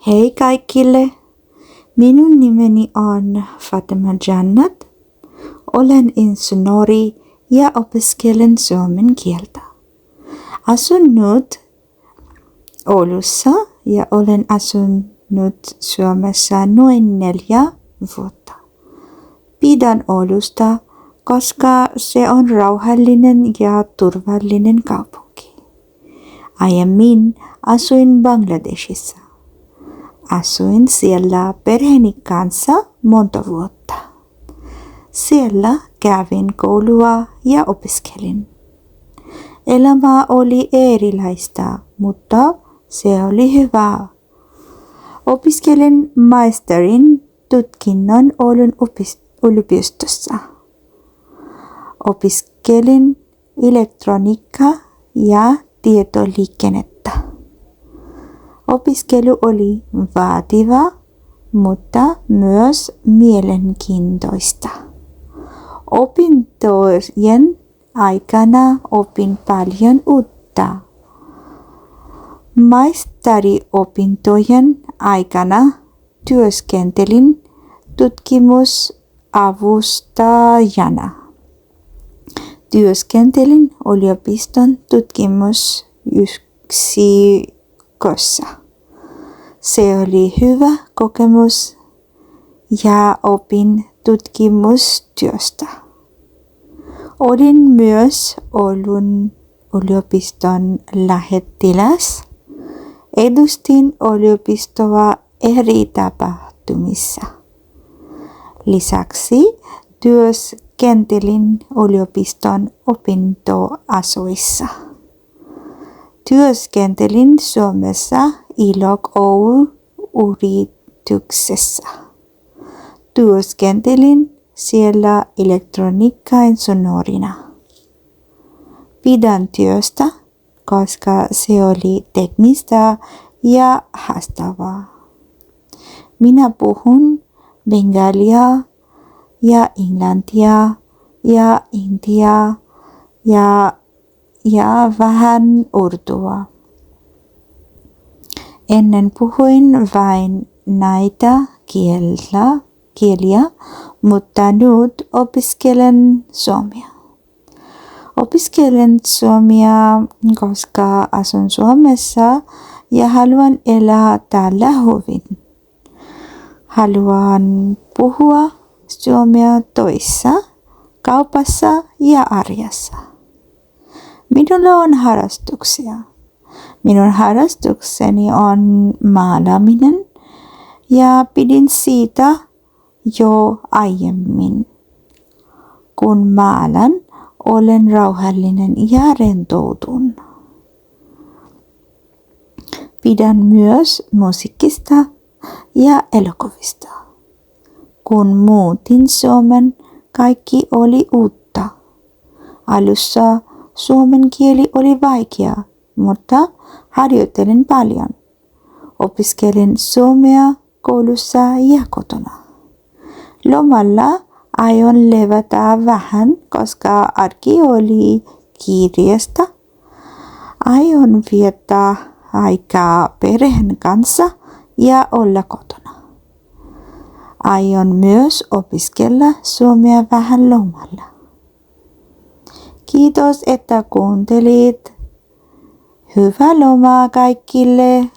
Hei kaikille, minun nimeni on Fatima Jannat. Olen insinööri ja opiskelen suomen kieltä. Asun nyt Oulussa ja olen asunut Suomessa noin 4 vuotta. Pidän Oulusta, koska se on rauhallinen ja turvallinen kaupunki. Aiemmin asuin Bangladeshissa. Asuin siellä perheeni kanssa monta vuotta. Siellä kävin koulua ja opiskelin. Elämä oli erilaista, mutta se oli hyvä. Opiskelin maisterin tutkinnon Oulun yliopistossa. Opiskelin elektroniikkaa ja tietoliikennettä. Opiskelu oli vaativa, mutta myös mielenkiintoista. Opintojen aikana opin paljon uutta. Maisteriopintojen aikana työskentelin tutkimusavustajana. Työskentelin yliopiston tutkimusyksikössä. Se oli hyvä kokemus ja opin tutkimustyöstä. Olin myös Oulun yliopiston lähettiläs. Edustin yliopistoa eri tapahtumissa. Lisäksi työskentelin yliopiston opintoasioissa. Työskentelin Suomessa ILOG Oy-yrityksessä. Työskentelin siellä elektroniikka-insinöörinä. Pidän työstä, koska se oli teknistä ja haastavaa. Minä puhun bengalia ja englantia ja intiaa ja vähän urdua. Ennen puhuin vain näitä kieliä, mutta nyt opiskelen suomea. Opiskelen suomea, koska asun Suomessa ja haluan elää täällä hyvin. Haluan puhua suomea töissä, kaupassa ja arjessa. Minulla on harrastuksia. Minun harrastukseni on maalaaminen ja pidin siitä jo aiemmin. Kun maalan, olen rauhallinen ja rentoutun. Pidän myös musiikista ja elokuvista. Kun muutin Suomeen, kaikki oli uutta. Alussa suomen kieli oli vaikea, mutta harjoittelin paljon. Opiskelin suomea koulussa ja kotona. Lomalla aion levätä vähän, koska arki oli kiireistä. Aion viettää aikaa perheen kanssa ja olla kotona. Aion myös opiskella suomea vähän lomalla. Kiitos, että kuuntelit. Hyvää lomaa kaikille!